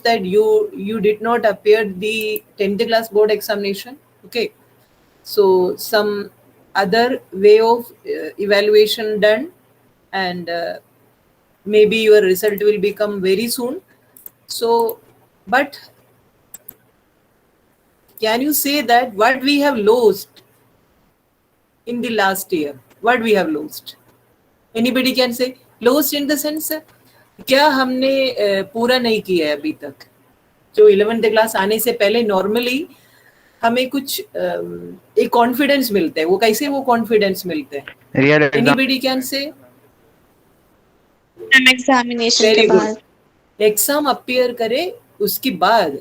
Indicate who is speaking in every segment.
Speaker 1: that you did not appear the 10th class board examination. Okay, so some other way of evaluation done, and maybe your result will become very soon. So, but can you say that what we have lost in the last year? What we have lost? Anybody can say lost in the sense, क्या हमने पूरा नहीं किया है अभी तक? जो 11th class आने से पहले नॉर्मली हमें कुछ एक कॉन्फिडेंस मिलता है. वो कैसे वो कॉन्फिडेंस मिलते हैं?
Speaker 2: Real exam,
Speaker 1: anybody can say.
Speaker 3: Examination के
Speaker 1: वेरी
Speaker 3: बाद
Speaker 1: गुड. एग्जाम अपीयर करे उसके बाद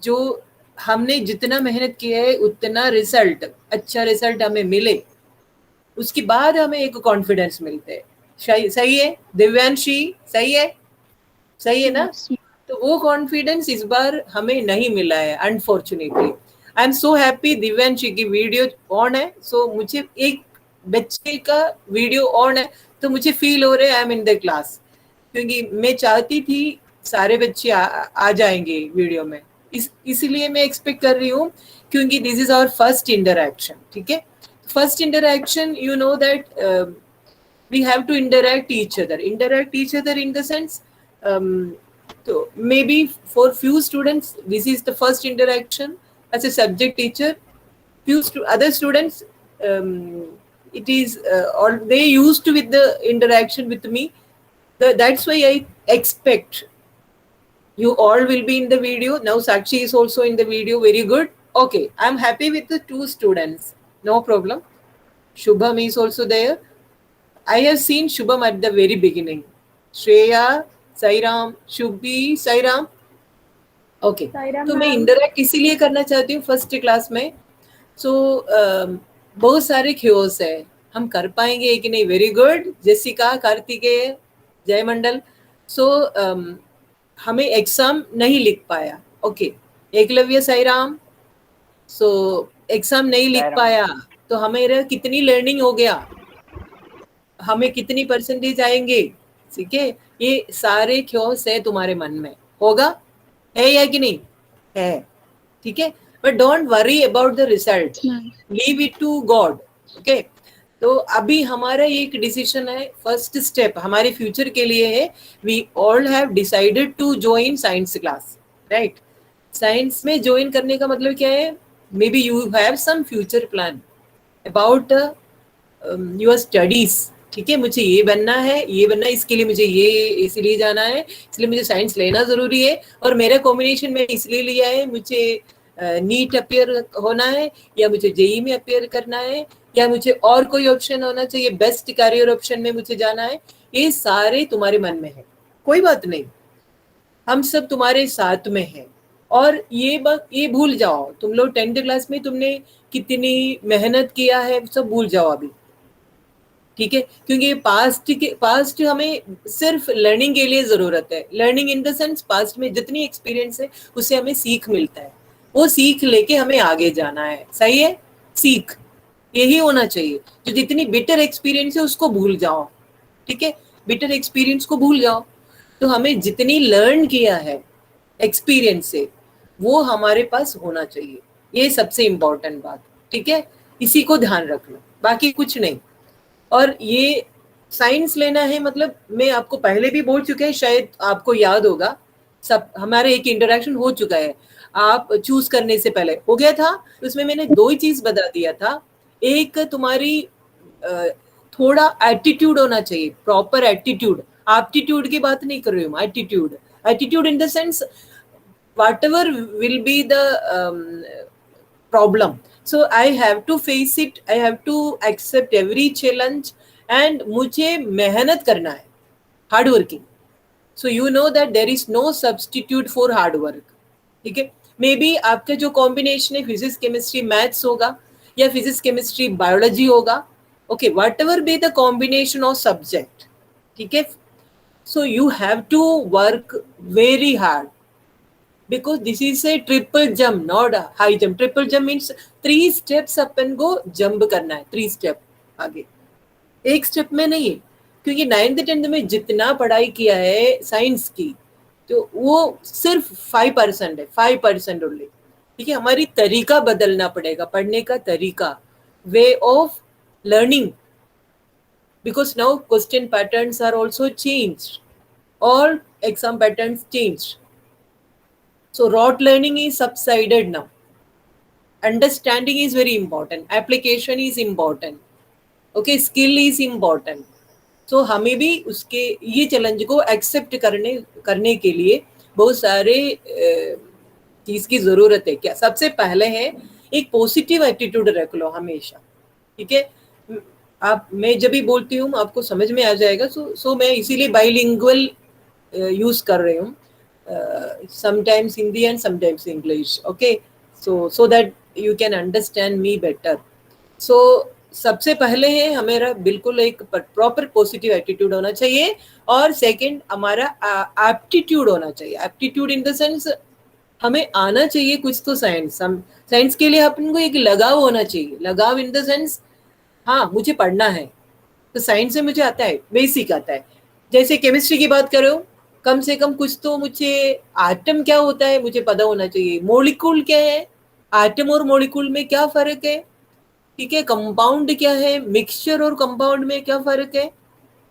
Speaker 1: जो हमने जितना मेहनत किया है उतना रिजल्ट, अच्छा रिजल्ट हमें मिले, उसके बाद हमें एक कॉन्फिडेंस मिलता है. सही है दिव्यांशी? सही है? सही है ना? तो वो कॉन्फिडेंस इस बार हमें नहीं मिला है unfortunately. I am so happy Divyanshi की वीडियो ऑन है. सो मुझे एक बच्चे का वीडियो ऑन है तो मुझे फील हो रहा है I am in the class, क्योंकि मैं चाहती थी सारे बच्चे आ जाएंगे वीडियो में. इसलिए मैं एक्सपेक्ट कर रही हूँ, क्योंकि this is our first interaction. ठीक है, first interaction, you know that we have to interact each other in the sense, so maybe for few students this is the first interaction as a subject teacher. Other students, it is or they used to with the interaction with me. That's why I expect you all will be in the video. Now Sakshi is also in the video. Very good. Okay, I'm happy with the two students, no problem. Shubham is also there. I have seen Shubham at the very beginning. Shreya, Sairam, Shubhi, Sairam. Okay. तो मैं interact इसीलिए करना चाहती हूँ first class में. सो बहुत सारे ख्योस है, हम कर पाएंगे कि नहीं. Very good. जैसिका, कार्तिकेय, जयमंडल. सो हमें एग्जाम नहीं लिख पाया. Okay. Eklavya, Sairam. So exam नहीं लिख पाया तो हमें कितनी लर्निंग हो गया, हमें कितनी परसेंटेज आएंगे. ठीक है, ये सारे ख्योस है तुम्हारे मन में. होगा? है या कि नहीं है? ठीक है, but don't worry about the result, leave it to God. Okay. तो अभी हमारा एक डिसीजन है, फर्स्ट स्टेप हमारे फ्यूचर के लिए है. We all have decided to join science class, right? Science में ज्वाइन करने का मतलब क्या है? Maybe you have some future plan about your studies. ठीक है, मुझे ये बनना है, ये बनना है, इसके लिए मुझे ये इसलिए जाना है, इसलिए मुझे साइंस लेना जरूरी है, और मेरा कॉम्बिनेशन में इसलिए लिया है, मुझे नीट अपियर होना है, या मुझे जेई में अपियर करना है, या मुझे और कोई ऑप्शन होना चाहिए, बेस्ट करियर ऑप्शन में मुझे जाना है. ये सारे तुम्हारे मन में है, कोई बात नहीं, हम सब तुम्हारे साथ में हैं. और ये भूल जाओ, तुम लोग 10th क्लास में तुमने कितनी मेहनत किया है सब भूल जाओ अभी. ठीक है, क्योंकि पास्ट हमें सिर्फ लर्निंग के लिए जरूरत है. Learning in the sense past में जितनी एक्सपीरियंस है उससे हमें सीख मिलता है, वो सीख लेके हमें आगे जाना है. सही है? सीख यही होना चाहिए. जो जितनी बिटर एक्सपीरियंस है उसको भूल जाओ. ठीक है, बिटर एक्सपीरियंस को भूल जाओ. तो हमें जितनी लर्न किया है एक्सपीरियंस से वो हमारे पास होना चाहिए. ये सबसे इम्पोर्टेंट बात. ठीक है, इसी को ध्यान रखना, बाकी कुछ नहीं. और ये साइंस लेना है मतलब मैं आपको पहले भी बोल चुके हैं, शायद आपको याद होगा, सब हमारे एक इंटरेक्शन हो चुका है. आप चूज करने से पहले हो गया था, उसमें मैंने 2 ही चीज बता दिया था. एक तुम्हारी थोड़ा एटीट्यूड होना चाहिए, प्रॉपर एटीट्यूड. एप्टीट्यूड की बात नहीं कर रही हूँ, attitude in the sense whatever will be the problem, so I have to face it, I have to accept every challenge, and मुझे मेहनत करना है, hard working. So you know that there is no substitute for hard work. ठीक है, may be आपका जो combination है physics chemistry maths होगा, या फिजिक्स केमिस्ट्री बायोलॉजी होगा. Okay, whatever be the combination of subject. ठीक है, so you have to work very hard, because this is a triple jump, not a high jump. Triple jump means 3 steps अपन को jump करना है, 3 step आगे, एक step में नहीं है. क्योंकि 9th 10th में जितना पढ़ाई किया है साइंस की, तो वो सिर्फ 5% है, 5% ओनली। ठीक है, हमारी तरीका बदलना पड़ेगा, पढ़ने का तरीका, way of learning, because now question patterns are also changed, all exam patterns changed, so rote learning is subsided now, understanding is very important, application is important, okay, skill is important। so हमें भी उसके ये challenge को accept करने के लिए बहुत सारे चीज की जरूरत है। क्या सबसे पहले है, एक पॉजिटिव एटीट्यूड रख लो हमेशा। ठीक है, आप, मैं जब भी बोलती हूँ आपको समझ में आ जाएगा। सो मैं इसीलिए बाइलिंगुअल यूज कर रही हूँ, sometimes Hindi and sometimes English, okay, so that you can understand me better. So सबसे पहले है हमारा बिल्कुल एक प्रॉपर पॉजिटिव एटीट्यूड होना चाहिए, और सेकंड हमारा एप्टीट्यूड होना चाहिए। एप्टीट्यूड इन द सेंस हमें आना चाहिए कुछ तो साइंस, हम साइंस के लिए अपन को एक लगाव होना चाहिए। लगाव इन द सेंस, हाँ मुझे पढ़ना है तो साइंस से मुझे आता है, बेसिक आता है। जैसे केमिस्ट्री की बात करो, कम से कम कुछ तो मुझे आटम क्या होता है मुझे पता होना चाहिए, मोलिक्यूल क्या है, आटम और मोलिक्यूल में क्या फर्क है, ठीक है, कंपाउंड क्या है, मिक्सचर और कंपाउंड में क्या फर्क है,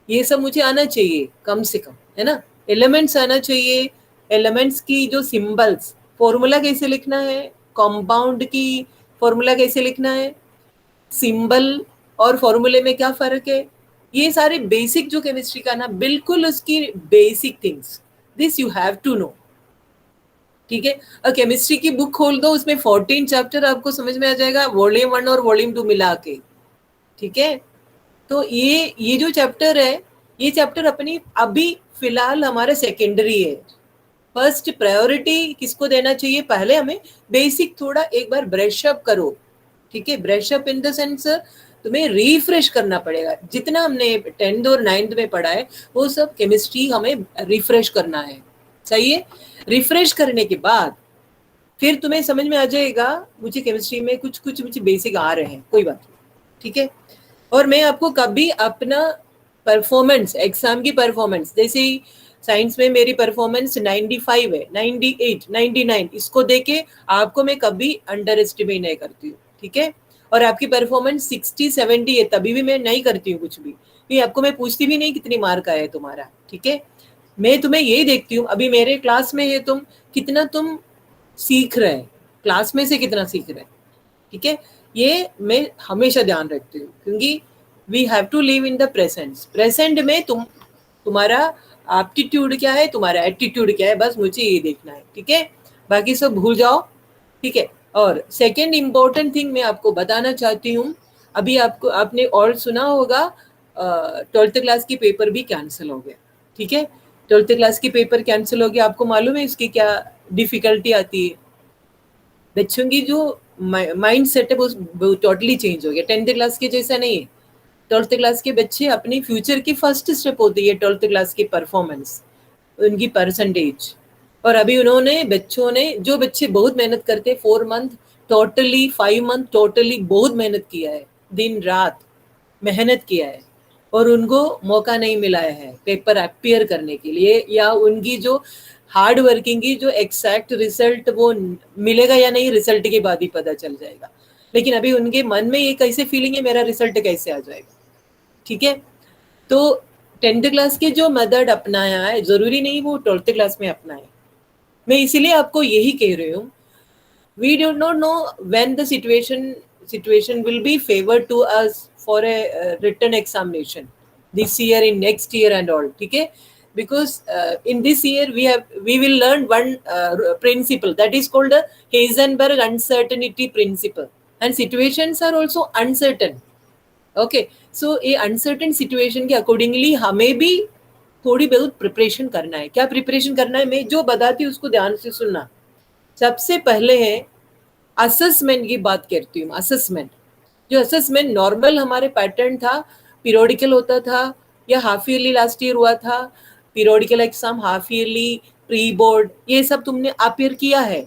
Speaker 1: ये सब मुझे आना चाहिए कम से कम, है ना। एलिमेंट्स आना चाहिए, एलिमेंट्स की जो सिंबल्स, फॉर्मूला कैसे लिखना है, कंपाउंड की फॉर्मूला कैसे लिखना है, सिंबल और फॉर्मूले में क्या फर्क है, ये सारे बेसिक जो केमिस्ट्री का ना, बिल्कुल उसकी basic things, this you have to know. ठीक है, और केमिस्ट्री की बुक खोल दो, उसमें 14 चैप्टर आपको समझ में आ जाएगा, वॉल्यूम 1 और वॉल्यूम 2 मिला के। ठीक है, तो ये जो चैप्टर है, ये चैप्टर अपनी अभी फिलहाल हमारा सेकेंडरी है। फर्स्ट प्रायोरिटी किसको देना चाहिए, पहले हमें बेसिक थोड़ा एक बार ब्रश अप करो। ठीक है, brush up in the sense तुम्हें रिफ्रेश करना पड़ेगा, जितना हमने 10th और 9th में पढ़ा है वो सब केमिस्ट्री हमें रिफ्रेश करना है। सही है, रिफ्रेश करने के बाद फिर तुम्हें समझ में आ जाएगा मुझे केमिस्ट्री में कुछ कुछ मुझे बेसिक आ रहे हैं, कोई बात नहीं। ठीक है, और मैं आपको कभी अपना परफॉर्मेंस, एग्जाम की परफॉर्मेंस, जैसे ही साइंस में मेरी परफॉर्मेंस 95 है, 98, 99, इसको देके आपको मैं कभी अंडर एस्टिमेट नहीं करती हूँ। ठीक है, और आपकी परफॉर्मेंस 60, 70 है, तभी भी मैं नहीं करती हूँ कुछ भी, ये आपको मैं पूछती भी नहीं कितनी मार्क आया है तुम्हारा। ठीक है, मैं तुम्हें यही देखती हूँ, अभी मेरे क्लास में है तुम, कितना तुम सीख रहे हैं, क्लास में से कितना सीख रहे हैं। ठीक है, ये मैं हमेशा ध्यान रखती हूँ, क्योंकि we have to live in the present में तुम्हारा एप्टीट्यूड क्या है, तुम्हारा एटीट्यूड क्या है, बस मुझे ये देखना है। ठीक है, बाकी सब भूल जाओ। ठीक है, और सेकेंड इम्पोर्टेंट थिंग मैं आपको बताना चाहती हूँ, अभी आपने और सुना होगा 12th क्लास की पेपर भी कैंसिल हो गया। ठीक है, 12th क्लास की पेपर कैंसिल हो गया, आपको मालूम है इसकी क्या डिफिकल्टी आती है, बच्चों की जो माइंड सेट है वो टोटली चेंज हो गया, 10th क्लास के जैसा नहीं है। 12th क्लास के बच्चे अपनी फ्यूचर की फर्स्ट स्टेप होती है 12th क्लास की परफॉर्मेंस, उनकी परसेंटेज। और अभी उन्होंने, बच्चों ने, जो बच्चे बहुत मेहनत करते, 4 मंथ टोटली, 5 मंथ टोटली बहुत मेहनत किया है, दिन रात मेहनत किया है, और उनको मौका नहीं मिला है पेपर अपियर करने के लिए, या उनकी जो हार्ड वर्किंग की जो एग्जैक्ट रिजल्ट वो मिलेगा या नहीं, रिजल्ट के बाद ही पता चल जाएगा। लेकिन अभी उनके मन में ये कैसे फीलिंग है, मेरा रिजल्ट कैसे आ जाएगा। ठीक है, तो 10th क्लास के जो मेथड अपनाया है, जरूरी नहीं वो 12th क्लास में अपनाए। मैं इसीलिए आपको यही कह रही हूँ, we do not know when the situation will be favored to us for a written examination this year, in next year and all. ठीक है, because in this year we will learn one principle that is called the Heisenberg uncertainty principle, and situations are also uncertain. Okay, so ये uncertain situation के accordingly हमें भी थोड़ी बहुत preparation करना है। क्या प्रिपरेशन करना है, मैं जो बताती हूँ उसको ध्यान से सुनना। सबसे पहले है असेसमेंट की बात करती हूँ। असेसमेंट, जो असेसमेंट नॉर्मल हमारे पैटर्न था, पीरियोडिकल होता था या हाफ ईयरली लास्ट ईयर हुआ था, periodical exam, half yearly, pre board, ये सब तुमने अपियर किया है।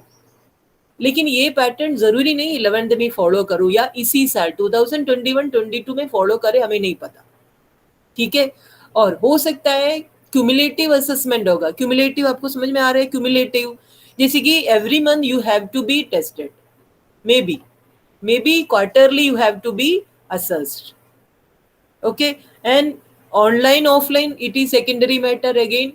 Speaker 1: लेकिन ये पैटर्न जरूरी नहीं 11th में फॉलो करूँ या इसी साल 2021-22 में फॉलो करे, हमें नहीं पता। ठीक है, और हो सकता है क्यूमुलेटिव असेसमेंट होगा। क्यूमुलेटिव आपको समझ में आ रहा है? क्यूमुलेटिव जैसे कि every month you have to be tested, maybe quarterly you have to be assessed, okay. And online offline it is secondary matter again.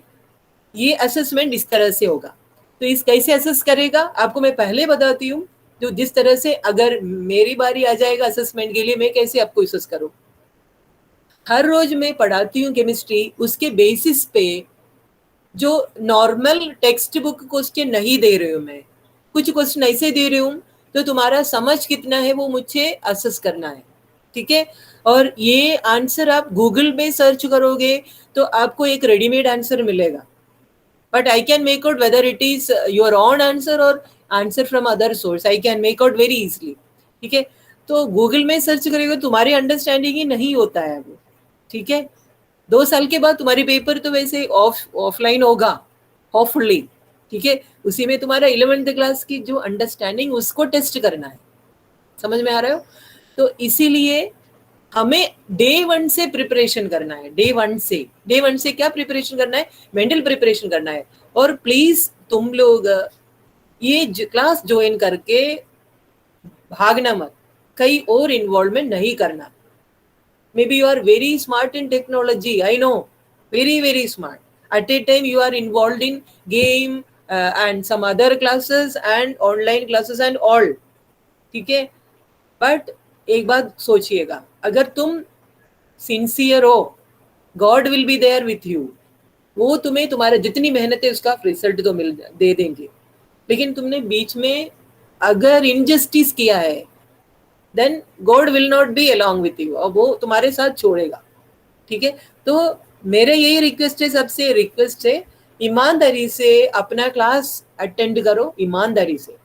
Speaker 1: ये असेसमेंट इस तरह से होगा। तो इस कैसे असेस करेगा आपको मैं पहले बताती हूँ। जो जिस तरह से अगर मेरी बारी आ जाएगा असेसमेंट के लिए, मैं कैसे आपको असेस करूँ। हर रोज मैं पढ़ाती हूँ केमिस्ट्री, उसके बेसिस पे जो नॉर्मल टेक्स्ट बुक क्वेश्चन नहीं दे रही हूँ मैं, कुछ क्वेश्चन ऐसे दे रही हूँ तो तुम्हारा समझ कितना है वो मुझे असेस करना है, ठीक है। और ये आंसर आप गूगल में सर्च करोगे तो आपको एक रेडीमेड आंसर मिलेगा, but I can make out whether it is your own answer or answer from other source. I can make out very easily, ठीक है। तो गूगल में सर्च करेगा, तुम्हारी अंडरस्टैंडिंग ही नहीं होता है वो, ठीक है। 2 साल के बाद तुम्हारी पेपर तो वैसे ऑफलाइन होगा होपफुली, ठीक है। उसी में तुम्हारा 11th क्लास की जो अंडरस्टैंडिंग उसको टेस्ट करना है, समझ में आ रहा हो। तो इसीलिए हमें डे 1 से प्रिपरेशन करना है। डे 1 से क्या प्रिपरेशन करना है? मेंटल प्रिपरेशन करना है। और प्लीज तुम लोग ये क्लास ज्वाइन करके भागना मत, कहीं और इन्वॉल्वमेंट नहीं करना। Maybe you are very smart in technology, I know, very very smart. at a time you are involved in game and some other classes and online classes and all, ठीक है। But एक बात सोचिएगा, अगर तुम sincere हो, God will be there with you. वो तुम्हें तुम्हारा जितनी मेहनत है उसका रिजल्ट तो दे देंगे। लेकिन तुमने बीच में अगर इनजस्टिस किया है then God will not be along with you, और वो तुम्हारे साथ छोड़ेगा, ठीक है। तो मेरे यही रिक्वेस्ट है, सबसे रिक्वेस्ट है, ईमानदारी से अपना क्लास अटेंड करो, ईमानदारी से।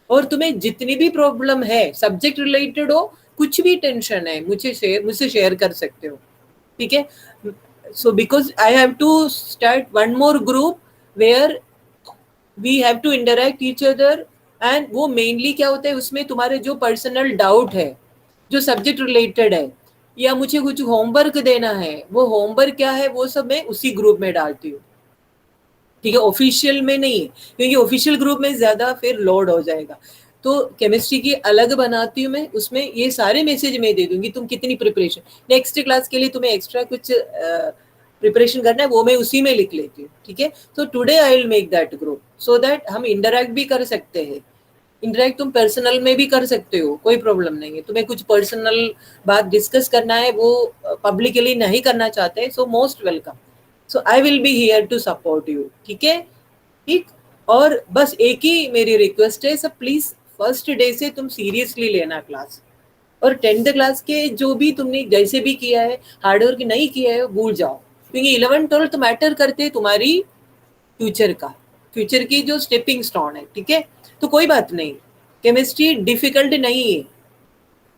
Speaker 1: और तुम्हें जितनी भी प्रॉब्लम है सब्जेक्ट रिलेटेड हो, कुछ भी टेंशन है, मुझसे शेयर कर सकते हो, ठीक है। So because I have to start one more group where we have to interact each other. And वो मेनली क्या होता है, उसमें तुम्हारे जो पर्सनल डाउट है, जो सब्जेक्ट रिलेटेड है, या मुझे कुछ होमवर्क देना है, वो होमवर्क क्या है वो सब मैं उसी ग्रुप में डालती हूँ, ठीक है। ऑफिशियल में नहीं, क्योंकि ऑफिशियल ग्रुप में ज्यादा फिर लोड हो जाएगा। तो केमिस्ट्री की अलग बनाती हूँ मैं, उसमें ये सारे मैसेज मैं दे दूंगी, तुम कितनी प्रिपरेशन, नेक्स्ट क्लास के लिए तुम्हें एक्स्ट्रा कुछ प्रिपरेशन करना है वो मैं उसी में लिख लेती हूँ, ठीक है। तो today I will make that group so that हम इंटरेक्ट भी कर सकते हैं। इंटरेक्ट तुम पर्सनल में भी कर सकते हो, कोई प्रॉब्लम नहीं है। तुम्हें कुछ पर्सनल बात डिस्कस करना है, वो पब्लिकली नहीं करना चाहते, so most welcome. So I will be here to support you, ठीक है, ठीक। और बस एक ही मेरी रिक्वेस्ट है, सब प्लीज फर्स्ट डे से तुम सीरियसली लेना क्लास। और 10th क्लास के जो भी तुमने जैसे भी किया है, हार्डवर्क नहीं किया है, भूल जाओ, क्योंकि 11th-12th मैटर करते तुम्हारी फ्यूचर का, फ्यूचर की जो स्टेपिंग स्टोन है, ठीक है। तो कोई बात नहीं, केमिस्ट्री डिफिकल्ट नहीं है।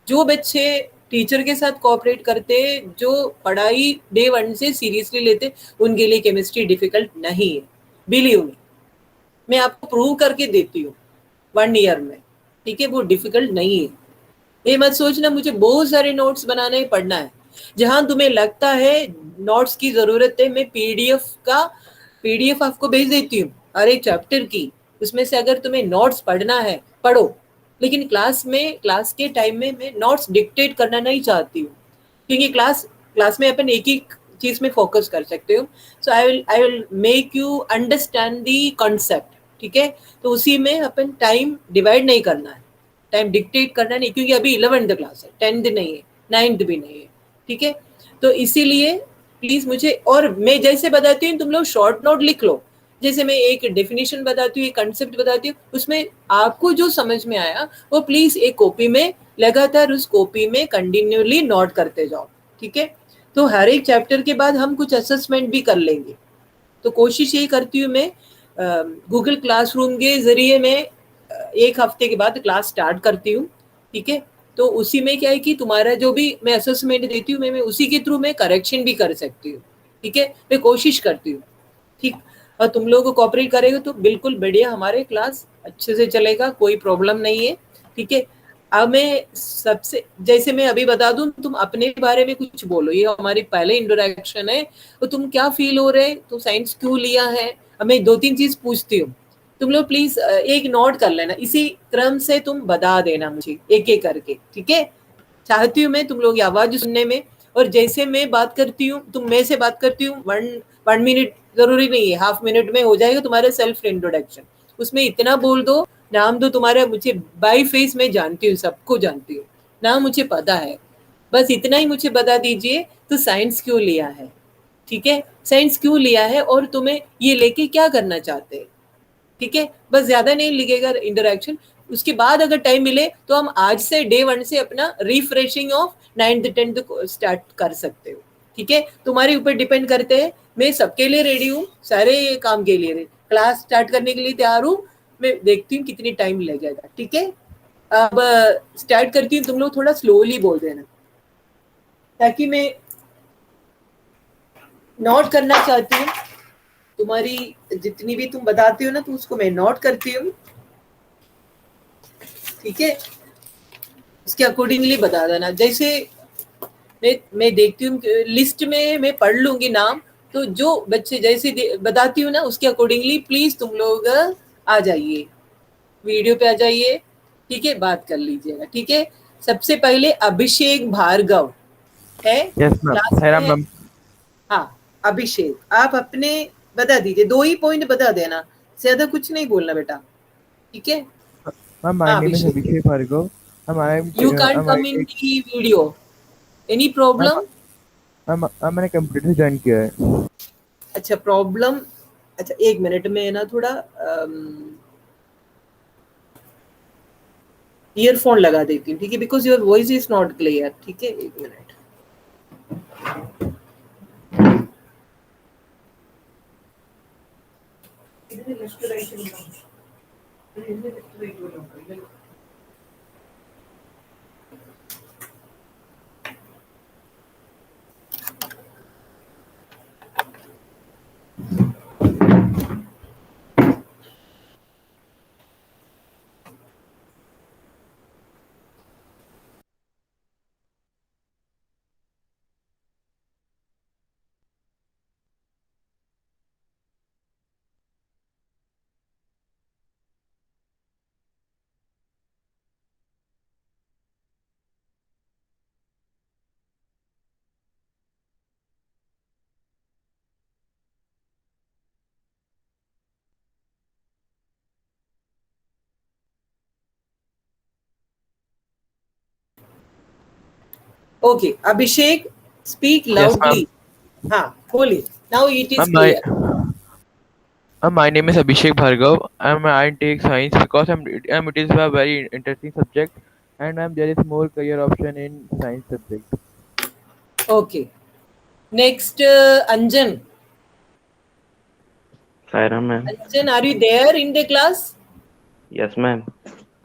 Speaker 1: जो बच्चे टीचर के साथ कोऑपरेट करते, जो पढ़ाई डे 1 से सीरियसली लेते, उनके लिए केमिस्ट्री डिफिकल्ट नहीं है, बिलीव मी। मैं आपको प्रूव करके देती हूँ 1 ईयर में, ठीक है। वो डिफिकल्ट नहीं है। ये मत सोचना मुझे बहुत सारे नोट्स बनाने पढ़ना है। जहां तुम्हें लगता है नोट्स की जरूरत है, मैं पीडीएफ आपको भेज देती हूँ हर एक चैप्टर की। उसमें से अगर तुम्हें नोट्स पढ़ना है पढ़ो, लेकिन क्लास के टाइम में मैं नोट्स डिक्टेट करना नहीं चाहती हूँ, क्योंकि क्लास में अपन एक ही चीज में फोकस कर सकते हो। So I will make you understand the concept, ठीक है। तो उसी में अपन टाइम डिवाइड नहीं करना है, टाइम डिक्टेट करना नहीं, क्योंकि अभी 11th क्लास है, 10th नहीं है, 9th भी नहीं है, ठीक है। तो इसीलिए प्लीज मुझे, और मैं जैसे बताती हूँ तुम लोग शॉर्ट नोट लिख लो। जैसे मैं एक डेफिनेशन बताती हूँ, एक कंसेप्ट बताती हूँ, उसमें आपको जो समझ में आया वो प्लीज एक कॉपी में लगातार उस कॉपी में कंटिन्यूली नोट करते जाओ, ठीक है। तो हर एक चैप्टर के बाद हम कुछ असेसमेंट भी कर लेंगे। तो कोशिश यही करती हूँ मैं, गूगल क्लासरूम के जरिए मैं 1 हफ्ते के बाद क्लास स्टार्ट करती हूँ, ठीक है। तो उसी में क्या है कि तुम्हारा जो भी मैं असेसमेंट देती हूँ, मैं उसी के थ्रू मैं करेक्शन भी कर सकती हूँ, ठीक है। मैं कोशिश करती हूँ, ठीक। और तुम लोगों को कोऑपरेट करेगा तो बिल्कुल बढ़िया, हमारे क्लास अच्छे से चलेगा, कोई प्रॉब्लम नहीं है, ठीक है। अब मैं सबसे, जैसे मैं अभी बता दूं, तुम अपने बारे में कुछ बोलो, ये हमारी पहले इंट्रोडक्शन है, तो तुम क्या फील हो रहे, तुम साइंस क्यों लिया है, अब मैं 2-3 चीज पूछती हूँ, तुम लोग प्लीज एक नोट कर लेना, इसी क्रम से तुम बता देना मुझे एक एक करके, ठीक है? चाहती हूँ मैं तुम लोग की आवाज सुनने में, और जैसे मैं बात करती हूँ, तुम मैं से बात करती हूँ, 1 मिनट जरूरी नहीं है, हाफ मिनट में हो जाएगा तुम्हारा सेल्फ इंट्रोडक्शन, उसमें इतना बोल दो, नाम दो तुम्हारा, मुझे बाई फेस मैं जानती हूँ, सबको जानती हूँ, नाम मुझे पता है, बस इतना ही मुझे बता दीजिए, तो साइंस क्यों लिया है, ठीक है? साइंस क्यों लिया है और तुम्हें ये लेके क्या करना चाहते हैं, ठीक है? बस ज्यादा नहीं लिखेगा इंटरेक्शन, उसके बाद अगर टाइम मिले तो हम आज से डे 1 से अपना रिफ्रेशिंग ऑफ 9th 10th को स्टार्ट कर सकते हो, ठीक है? तुम्हारे ऊपर डिपेंड करते हैं, मैं सबके लिए रेडी हूँ, सारे काम के लिए क्लास स्टार्ट करने के लिए तैयार हूँ, मैं देखती हूँ कितनी टाइम लगेगा, ठीक है? अब स्टार्ट करती हूँ, तुम लोग थोड़ा स्लोली बोल देना, ताकि मैं नोट करना चाहती हूँ, तुम्हारी जितनी भी तुम बताती हो ना, तो उसको मैं नोट करती हूँ, ठीक है? उसके अकॉर्डिंगली बता देना, जैसे मैं देखती हूँ लिस्ट में, मैं पढ़ लूंगी नाम, तो जो बच्चे जैसे बताती हूँ ना, उसके अकॉर्डिंगली प्लीज तुम लोग आ जाइए, वीडियो पे आ जाइए, ठीक है? बात कर लीजिएगा, ठीक है? सबसे पहले अभिषेक भार्गव है,
Speaker 2: यस मैम,
Speaker 1: क्लास
Speaker 2: सायराम
Speaker 1: में है।
Speaker 2: मैम।
Speaker 1: हाँ, अभिषेक, आप अपने बता दीजिए, 2 ही पॉइंट बता देना, ज्यादा कुछ नहीं बोलना बेटा, ठीक है?
Speaker 2: मैम, माय
Speaker 1: हाँ
Speaker 2: name is
Speaker 1: Abhishek,
Speaker 2: Abhishek Bhargava. Ma'am,
Speaker 1: you can't
Speaker 2: ma'am,
Speaker 1: come in the video, any
Speaker 2: ma'am,
Speaker 1: problem?
Speaker 2: मैंने कंप्यूटर से ज्वाइन किया है।
Speaker 1: अच्छा, प्रॉब्लम, अच्छा 1 मिनट में ना थोड़ा ईयरफोन लगा देती हूँ, ठीक है? Because your voice is not clear, ठीक है? 1 मिनट। ओके अभिषेक, स्पीक
Speaker 2: यस मैम।
Speaker 1: लाउडली, हाँ बोलिए, now it is
Speaker 2: ma'am,
Speaker 1: clear.
Speaker 2: my name is Abhishek Bhargav. I take science because it is a very interesting subject, and there is more career option in science subject.
Speaker 1: Okay, next Anjan,
Speaker 3: Saira ma'am.
Speaker 1: Anjan are you there in the class?
Speaker 3: Yes ma'am.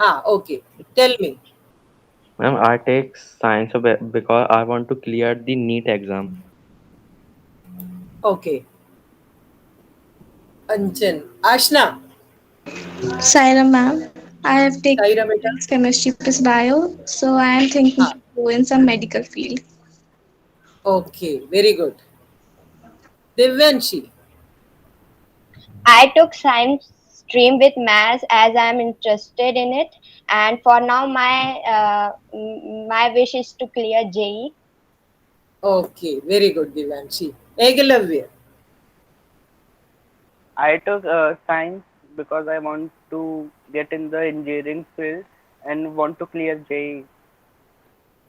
Speaker 1: हाँ okay, tell me.
Speaker 3: Ma'am, I take science because I want to clear the NEET exam.
Speaker 1: Okay Anjan, Aashna,
Speaker 4: Saira ma'am, I have taken
Speaker 1: Saira बेटा,
Speaker 4: physics, chemistry plus bio, so I am thinking
Speaker 1: हाँ
Speaker 4: to go in some medical field.
Speaker 1: Okay very good, Divyanshi,
Speaker 5: I took science stream with maths as I am interested in it, and for now my wish is to clear JE.
Speaker 1: Okay very good Divyanshi, Eklavya,
Speaker 6: I took science because I want to get in the engineering field and want to clear JEE.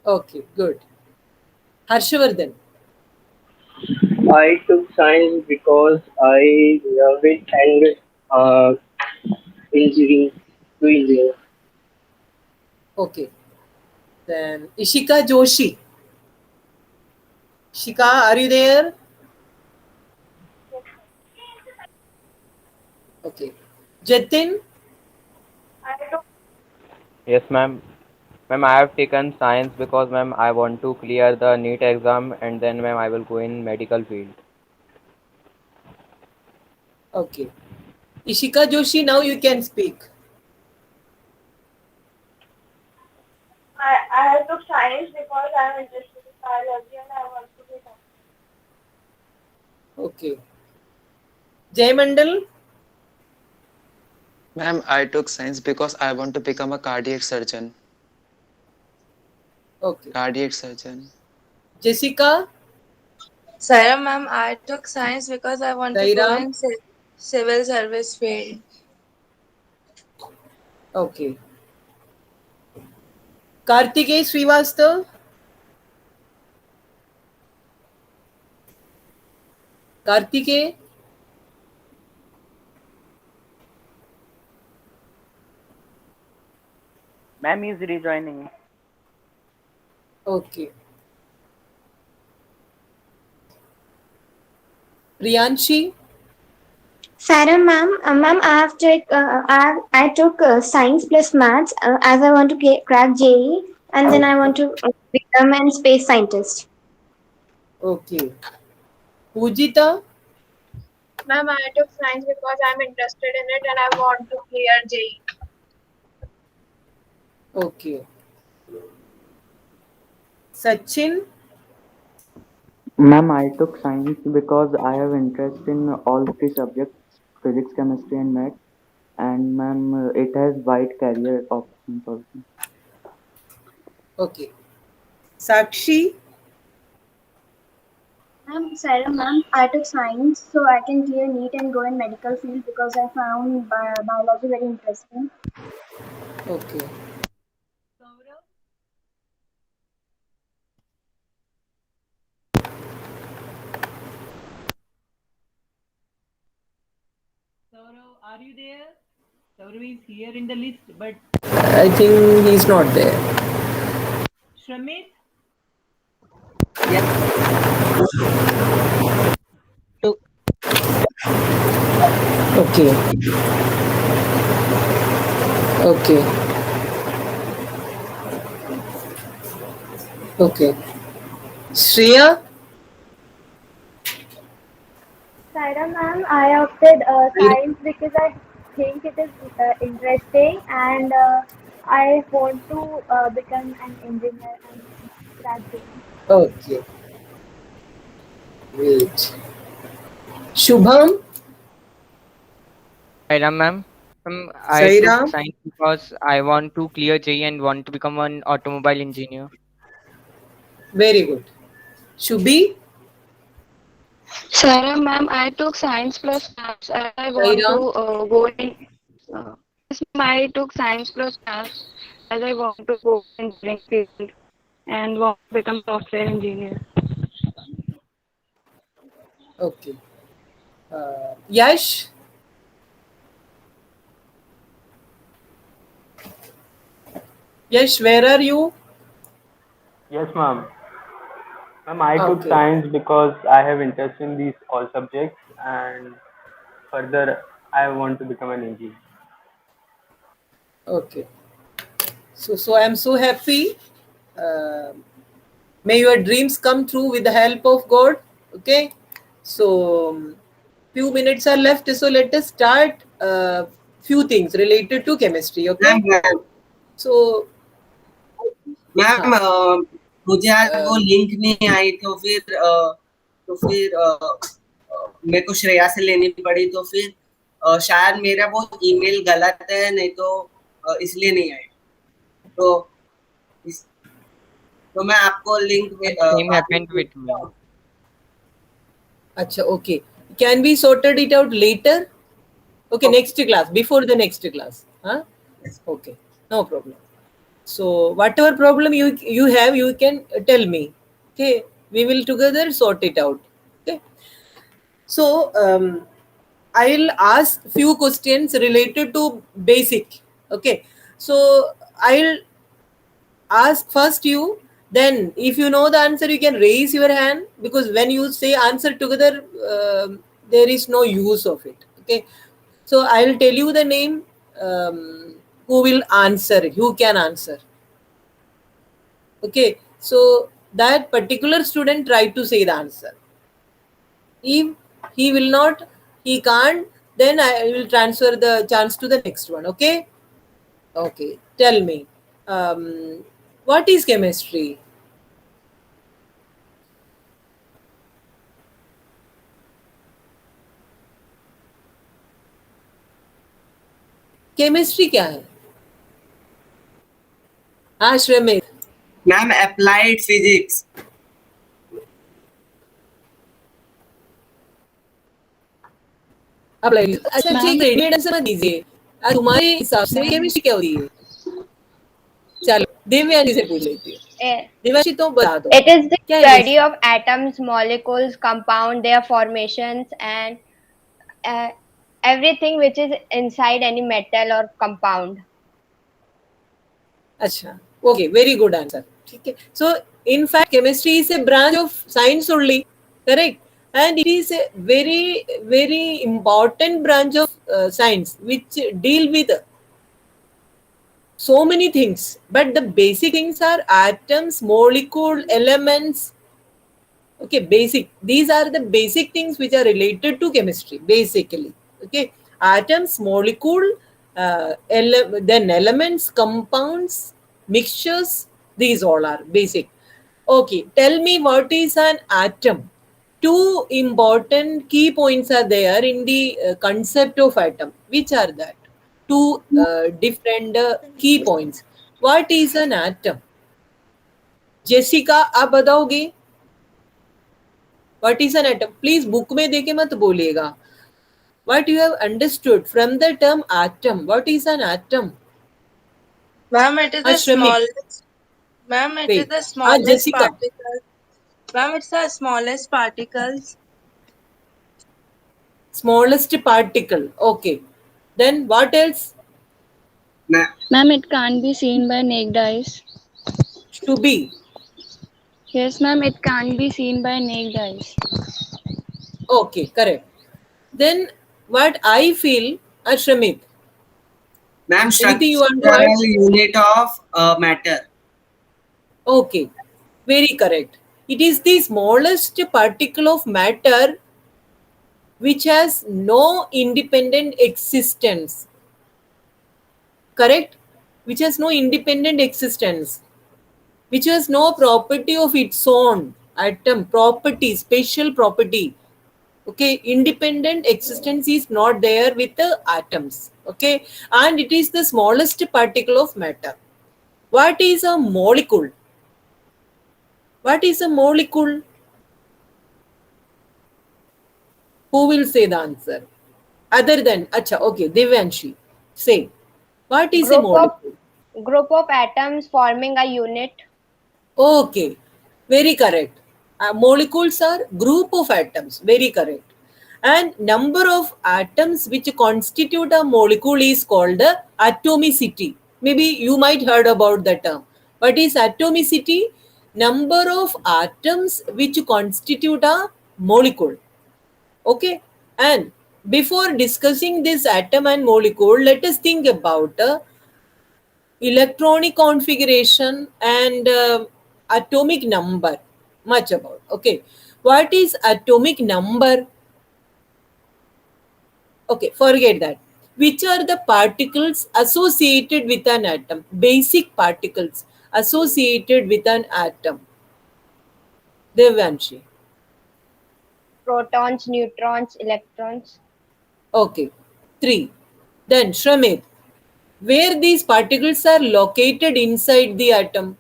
Speaker 1: Okay good, Harshvardhan,
Speaker 7: I took science because I love it and engineering to engineering.
Speaker 1: Okay then Ishika Joshi, Shika are you there? Okay Jatin,
Speaker 8: Yes, ma'am. Ma'am, I have taken science because, ma'am, I want to clear the NEET exam and then, ma'am, I will go in medical field.
Speaker 1: Okay Ishika Joshi, now you can speak.
Speaker 9: I took science because I am interested in biology and I want to be a doctor.
Speaker 1: Okay. Jay Mandal?
Speaker 10: Ma'am, I took science because I want to become a cardiac surgeon.
Speaker 1: Okay.
Speaker 10: Cardiac surgeon.
Speaker 1: Jessica?
Speaker 4: Saira ma'am, I took science because I want to go
Speaker 1: Saira?
Speaker 4: in civil service field.
Speaker 1: Okay. Kartikeya Srivastav? Kartikeya?
Speaker 6: Ma'am is rejoining.
Speaker 1: Okay. Priyanshi?
Speaker 11: Sarah, ma'am, I took science plus maths as I want to crack JE, and then I want to become a space scientist.
Speaker 1: Okay. Pujita?
Speaker 9: Ma'am, I took science because I am interested in it and I want to clear JEE.
Speaker 1: Okay. Sachin?
Speaker 3: Ma'am, I took science because I have interest in all three subjects, physics, chemistry, and math. And ma'am, it has wide career options also.
Speaker 1: Okay. Sakshi?
Speaker 11: Sarah, ma'am, I took science so I can clear NEET and go in medical field because I found biology very interesting.
Speaker 1: Okay. Saurav, are you there? Saurav is here in the list, but I think he's not there. Shramit?
Speaker 7: Yes.
Speaker 1: Okay. Okay. Okay. Shreya?
Speaker 9: Saira ma'am, I opted science because I think it is interesting and I want to become an engineer and crack JEE.
Speaker 1: Okay. Wait. Shubham?
Speaker 12: Sairam ma'am. I took
Speaker 1: Sairam?
Speaker 12: science because I want to clear JEE and want to become an automobile engineer.
Speaker 1: Very good. Shubhi?
Speaker 4: Sarah ma'am, I took science plus maths as I want to
Speaker 1: Sairam?
Speaker 4: go in. Uh, yes, ma'am, I took science plus maths as I want to go in engineering field and want to become software engineer.
Speaker 1: Okay. Yash? Yash, where are you?
Speaker 6: Yes, ma'am. Ma'am, I took
Speaker 1: Okay.
Speaker 6: science because I have interest in these all subjects and further I want to become an engineer.
Speaker 1: Okay. So I'm so happy. May your dreams come true with the help of God. Okay. So few minutes are left. So let us start few things related to chemistry. Okay. So
Speaker 7: ma'am
Speaker 1: हाँ,
Speaker 7: मुझे आज वो link नहीं आई तो फिर मेरे को श्रेया से लेनी पड़ी तो फिर शायद मेरा वो ईमेल गलत है नहीं तो इसलिए नहीं आई तो मैं आपको link
Speaker 12: Same happened with me.
Speaker 1: अच्छा, okay. Can we sorted it out later? Okay, next class, before the next class. Huh? Okay, no problem. So whatever problem you have, you can tell me. Okay, we will together sort it out. Okay. So I'll ask few questions related to basic. Okay. So I'll ask first you. Then if you know the answer, you can raise your hand because when you say answer together, there is no use of it. Okay. So I'll tell you the name. Who will answer it? Who can answer? Okay, so that particular student try to say the answer. If he will not, he can't, then I will transfer the chance to the next one. Okay. Okay, tell me. What is chemistry? Chemistry क्या है? हाँ श्रमित.
Speaker 7: Ma'am applied physics.
Speaker 1: Applied. अच्छा ठीक है, readymade answer मत दीजिए. तुम्हारे हिसाब से केमिस्ट्री क्या होती है? चलो दिव्यांशी से पूछ लेती हूँ. दिव्यांशी तो बता दो.
Speaker 5: It is the study of atoms, molecules, compound, their formations, and everything which is inside any metal or compound.
Speaker 1: अच्छा, okay, very good answer. ठीक है. So in fact, chemistry is a branch of science only, correct? And it is a very, very important branch of science which deal with so many things. But the basic things are atoms, molecule, elements. Okay, basic. These are the basic things which are related to chemistry, basically. Okay, atoms, molecule, then elements, compounds, mixtures. These all are basic. Okay, tell me what is an atom? Two important key points are there in the concept of atom. Which are that? Two different key points. What is an atom? Jessica, आप बताओगे? What is an atom? Please book में देके मत बोलिएगा. What you have understood from the term atom? What is an atom?
Speaker 13: Ma'am, it is the smallest. Ma'am, it is the smallest particle. Ma'am, it's the smallest particles.
Speaker 1: Smallest particle. Okay. Then what else?
Speaker 4: Ma'am, it can't be seen by naked eyes.
Speaker 1: To be.
Speaker 4: Yes, ma'am, it can't be seen by naked eyes.
Speaker 1: Okay, correct. Then what I feel, Ashramit.
Speaker 7: Ma'am, structural unit of matter.
Speaker 1: Okay, very correct. It is the smallest particle of matter which has no independent existence. Correct? Which has no independent existence. Which has no property of its own. Atom, property, special property. Okay, independent existence is not there with the atoms. Okay, and it is the smallest particle of matter. What is a molecule? What is a molecule? Who will say the answer? Other than, acha, okay, Divyanshi, say. What is a molecule?
Speaker 5: Group of atoms forming a unit.
Speaker 1: Okay, very correct. Molecules are group of atoms, very correct. And number of atoms which constitute a molecule is called atomicity. Maybe you might heard about the term. What is atomicity? Number of atoms which constitute a molecule. Okay, and before discussing this atom and molecule, let us think about electronic configuration and atomic number. Much about. Okay, what is atomic number? Okay, forget that. Which are the particles associated with an atom? Basic particles associated with an atom. Devyanshi.
Speaker 5: Protons, neutrons, electrons.
Speaker 1: Okay, 3. Then Shramit, where these particles are located inside the atom?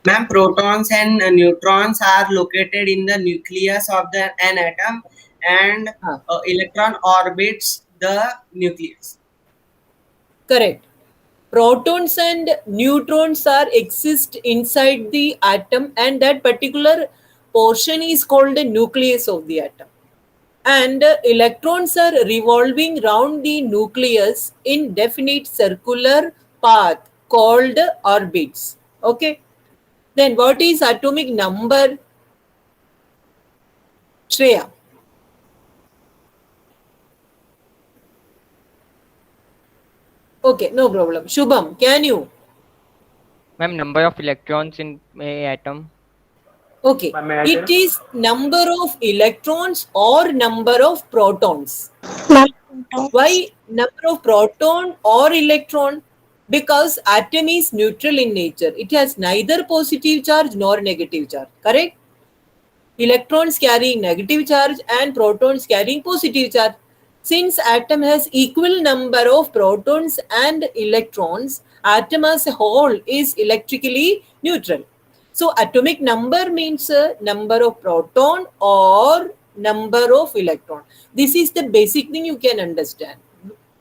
Speaker 7: Ma'am, protons and neutrons are located in the nucleus of an atom, and electron orbits the nucleus.
Speaker 1: Correct. Protons and neutrons exist inside the atom, and that particular portion is called the nucleus of the atom. And electrons are revolving round the nucleus in definite circular path called orbits. Okay. Then what is atomic number? Shreya. Okay, no problem. Shubham, can you?
Speaker 12: Ma'am, number of electrons in a atom.
Speaker 1: Okay, it is number of electrons or number of protons. Why number of proton or electron? because atom is neutral in nature. It has neither positive charge nor negative charge. Correct? Electrons carrying negative charge and protons carrying positive charge. Since atom has equal number of protons and electrons, atom as a whole is electrically neutral. So atomic number means number of proton or number of electron. This is the basic thing you can understand.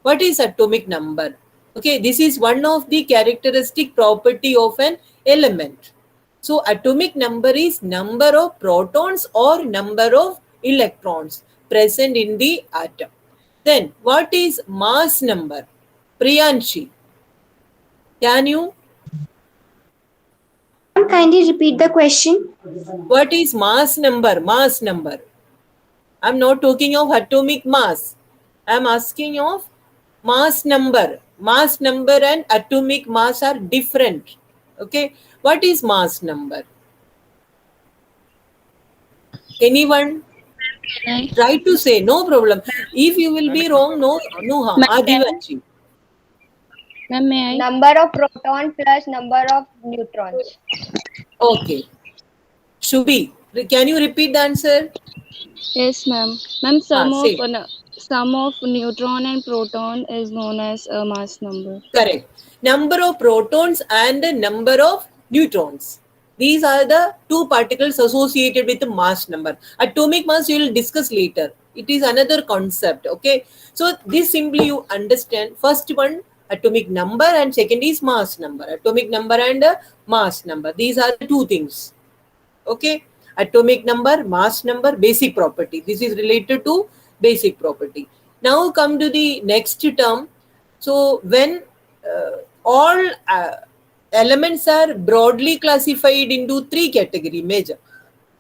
Speaker 1: What is atomic number? Okay, this is one of the characteristic property of an element. So atomic number is number of protons or number of electrons present in the atom. Then what is mass number? Priyanshi, can you?
Speaker 11: Kindly repeat the question.
Speaker 1: What is mass number? Mass number. I'm not talking of atomic mass. I'm asking of mass number. Mass number and atomic mass are different. Okay. What is mass number? Anyone? Try to say, no problem. If you will be wrong, no harm. Adivanshi.
Speaker 5: Ma'am, may I? Number of proton plus number of neutrons.
Speaker 1: Okay. Shubhi, can you repeat the answer?
Speaker 4: Yes, ma'am. Ma'am, sum of neutron and proton is known as a mass number.
Speaker 1: Correct. Number of protons and number of neutrons. These are the two particles associated with the mass number. Atomic mass you will discuss later. It is another concept. Okay. So this simply you understand. First one, atomic number, and second is mass number. Atomic number and mass number. These are the two things. Okay. Atomic number, mass number, basic property. This is related to basic property. Now come to the next term. So when all elements are broadly classified into three categories,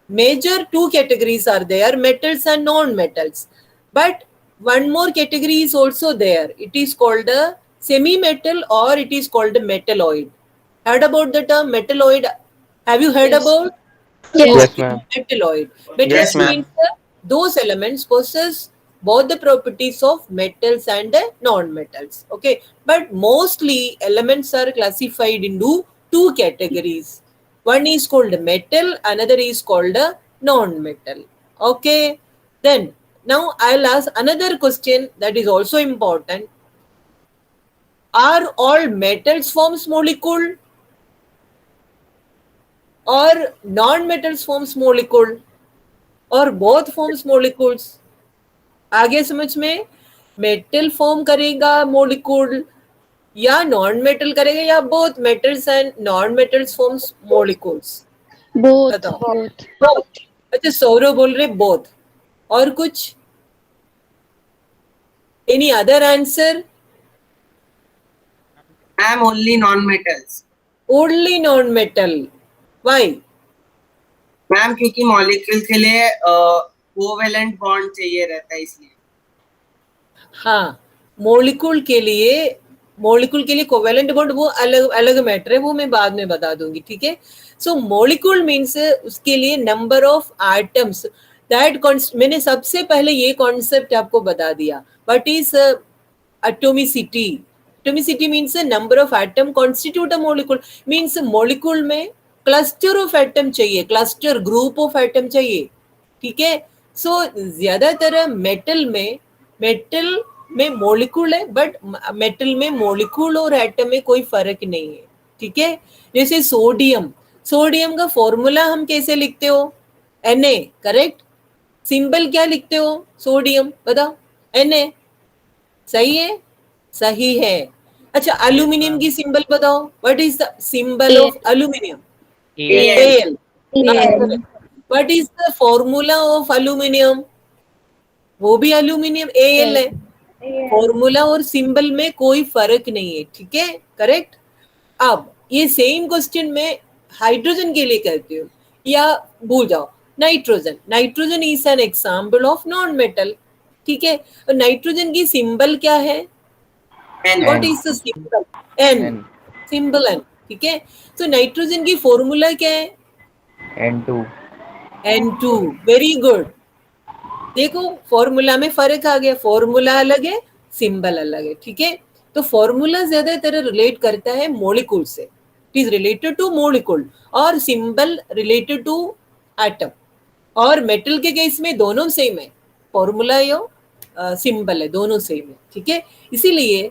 Speaker 1: major two categories are there, metals and non-metals. But one more category is also there. It is called a semi-metal or it is called a metalloid. Heard about the term metalloid? Have you heard about?
Speaker 8: Yes, ma'am.
Speaker 1: Metalloid.
Speaker 7: Yes, ma'am.
Speaker 1: Means those elements possess both the properties of metals and non-metals. Okay, but mostly elements are classified into two categories. One is called metal, another is called non-metal. Okay, then now I'll ask another question that is also important. Are all metals forms molecule or non-metals forms molecule or both forms molecules? आगे समझ में metal form करेगा molecule या non metal करेगा या both metals and non metals forms molecules?
Speaker 4: Both.
Speaker 1: अच्छा, सौरभ बोल रहे बोथ. और कुछ? Any other answer?
Speaker 7: I am only non-metals.
Speaker 1: Only non-metal. Why?
Speaker 7: Ma'am क्योंकि मॉलिक्यूल के लिए कोवेलेंट बॉन्ड चाहिए रहता है इसलिए.
Speaker 1: हाँ, मोलिक्यूल के लिए कोवेलेंट बॉन्ड वो अलग अलग मैटर है, वो मैं बाद में बता दूंगी. ठीक है. सो मोलिक्यूल मीन्स उसके लिए नंबर ऑफ एटम्स. दैट मैंने सबसे पहले ये कॉन्सेप्ट आपको बता दिया. What is atomicity? Atomicity means number of atom constitute a molecule. Means molecule में क्लस्टर ऑफ एटम चाहिए, क्लस्टर ग्रुप ऑफ एटम चाहिए. ठीक है. सो ज्यादातर मेटल में मोलिक्यूल है, बट मेटल में मोलिक्यूल और एटम में कोई फर्क नहीं है. ठीक है. जैसे सोडियम का फॉर्मूला हम कैसे लिखते हो? Na. करेक्ट. सिंबल क्या लिखते हो? सोडियम. बताओ. Na. सही है? सही है. अच्छा, एल्यूमिनियम की सिंबल बताओ. What is the symbol of aluminium? Al. What is the formula of aluminium? वो भी एल्यूमिनियम Al है. फॉर्मूला और सिंबल में कोई फर्क नहीं है. ठीक है. करेक्ट. अब ये सेम क्वेश्चन में हाइड्रोजन के लिए करती हूँ, या भूल जाओ. Nitrogen is an example of non metal. ठीक है. नाइट्रोजन की सिंबल क्या है? What is the symbol? N. Symbol N. ठीक है. तो नाइट्रोजन की फॉर्मूला क्या है? N2. Very good. देखो फॉर्मूला में फर्क आ गया. फॉर्मूला अलग है, सिंबल अलग है. ठीक है. तो फॉर्मूला ज्यादातर रिलेट करता है मॉलिक्यूल से, it is related two molecule, और सिंबल रिलेटेड टू एटम। और मेटल के केस में दोनों सेम है, फॉर्मूला या सिंबल है, दोनों सेम है, ठीक है। इसीलिए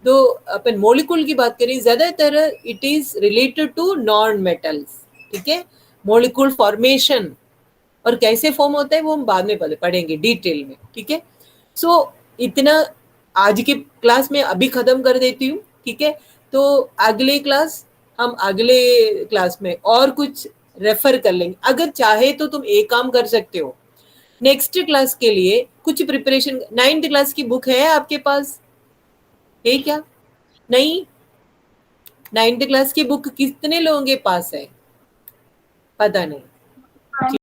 Speaker 1: तो अपन मॉलिक्यूल की बात करें ज्यादातर it is related to non metals, ठीक है। मॉलिक्यूल फॉर्मेशन और कैसे फॉर्म होता है वो हम बाद में पढ़ेंगे डिटेल में, ठीक है। सो इतना आज की क्लास में अभी खत्म कर देती हूँ, ठीक है। तो अगले क्लास हम अगले क्लास में और कुछ रेफर कर लेंगे। अगर चाहे तो तुम एक काम कर सकते हो, नेक्स्ट क्लास के लिए कुछ प्रिपरेशन, 9th क्लास की बुक है आपके पास, है क्या? नहीं, 9th क्लास की बुक कितने लोगों के पास है? पता नहीं।